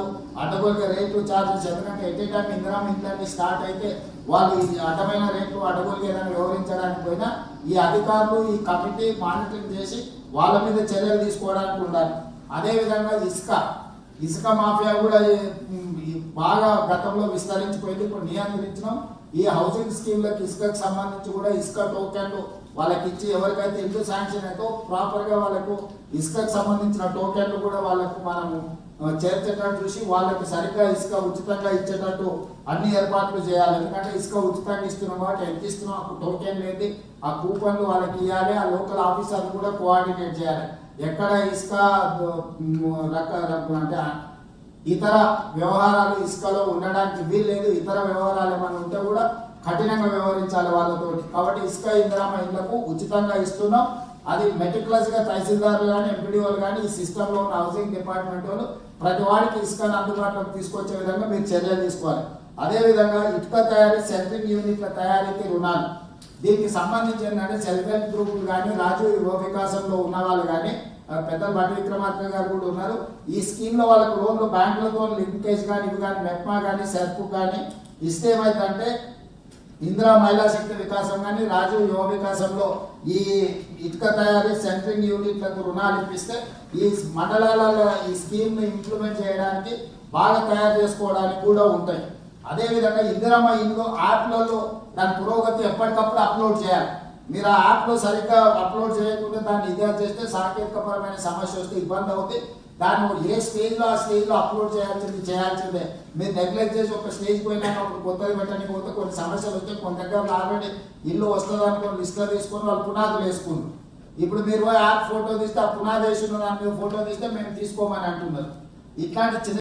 వాళ్ళు అడ్డగోలుగా రేట్లు ఛార్జెస్ ఎందుకంటే ఎట్ ఏ టైం ఇందిరా మిత్రులన్నీ స్టార్ట్ అయితే వాళ్ళు ఈ అడ్డమైన రేట్లు అడ్డగోలుగా ఏదైనా వ్యవహరించడానికి పోయినా ఈ అధికారులు ఈ కమిటీ మానిటరింగ్ చేసి వాళ్ళ మీద చర్యలు తీసుకోవడానికి ఉండాలి. అదేవిధంగా ఇసుక మాఫియా కూడా బాగా గతంలో విస్తరించిపోయింది. ఇప్పుడు నియంత్రించడం ఈ హౌసింగ్ స్కీమ్లకు ఇసుకకు సంబంధించి కూడా ఇసుక టోకెన్లు వాళ్ళకి ఇచ్చి ఎవరికైతే ఇల్లు శాంక్షన్ అయితే ప్రాపర్గా వాళ్ళకు ఇసుకకు సంబంధించిన టోకెన్లు కూడా వాళ్ళకు మనము చేర్చేటట్టు చూసి వాళ్ళకి సరిగ్గా ఇసుక ఉచితంగా ఇచ్చేటట్టు అన్ని ఏర్పాట్లు చేయాలి. ఎందుకంటే ఇసుక ఉచితంగా ఇస్తున్నాం కాబట్టి ఎంత ఇస్తున్నాం అప్పుడు టోకెన్ లేదు ఆ కూపన్లు వాళ్ళకి ఇవ్వాలి. ఆ లోకల్ ఆఫీసర్లు కూడా కోఆర్డినేట్ చేయాలి. ఎక్కడ ఇసుక అంటే ఇతర వ్యవహారాలు ఇసుకలో ఉండడానికి వీల్లేదు. ఇతర వ్యవహారాలు ఏమైనా ఉంటే కూడా కఠినంగా వ్యవహరించాలి వాళ్ళతో. కాబట్టి ఇసుక ఇందిరమ్మ ఇళ్లకు ఉచితంగా ఇస్తున్నాం. అది మెటిక్యులస్గా తహసీల్దార్లు కానీ ఎంపీడీఓలు కానీ ఈ సిస్టంలో ఉన్న హౌసింగ్ డిపార్ట్మెంట్ వాళ్ళు ప్రతి వాడికి ఇసుకను అందుబాటులోకి తీసుకొచ్చే విధంగా మీరు చర్యలు తీసుకోవాలి. అదేవిధంగా ఇటుక తయారీ సెంట్రింగ్ యూనిట్ల తయారీకి రుణాలు దీనికి సంబంధించి ఏంటంటే సెల్ఫ్ హెల్ప్ గ్రూపులు కానీ రాజీవ్ యువ వికాసంలో ఉన్న వాళ్ళు కానీ పెద్దలు బట్టి విక్రమార్క గారు కూడా ఉన్నారు. ఈ స్కీమ్లో వాళ్ళకు లోన్లు బ్యాంకులతో లింకేజ్ కానీ ఇవి కానీ మెప్మా కానీ సెర్ప్ కానీ ఇస్తే ఏమైందంటే ఇందిరా మహిళా శక్తి వికాసం కానీ రాజీవ్ యువ వికాసంలో ఈ ఇటుక తయారీ సెంట్రింగ్ యూనిట్లకు రుణాలు ఇప్పిస్తే ఈ మండలాలలో ఈ స్కీమ్ని ఇంప్లిమెంట్ చేయడానికి బాగా తయారు చేసుకోవడానికి కూడా ఉంటాయి. అదేవిధంగా ఇందిరమ్మ ఇల్లు యాప్లలో దాని పురోగతి ఎప్పటికప్పుడు అప్లోడ్ చేయాలి. మీరు ఆ యాప్లో సరిగ్గా అప్లోడ్ చేయకుండా దాన్ని ఇదే చేస్తే సాంకేతికపరమైన సమస్య వస్తే ఇబ్బంది అవుతుంది. దాన్ని ఏ స్టేజ్లో ఆ స్టేజ్లో అప్లోడ్ చేయాల్సిందే. మీరు నెగ్లెక్ట్ చేసి ఒక స్టేజ్ పోయినాక ఒకటి కొత్తది పెట్టడానికి పోతే కొన్ని సమస్యలు వస్తే కొన్ని దగ్గర ఆల్రెడీ ఇల్లు వస్తుంది అనుకోని లిస్ట్లో తీసుకొని వాళ్ళు పునాదులు వేసుకున్నారు. ఇప్పుడు మీరు యాప్ ఫోటో తీస్తే ఆ పునాది వేసిన దాన్ని ఫోటో తీస్తే మేము తీసుకోమని అంటున్నారు. ఇట్లాంటి చిన్న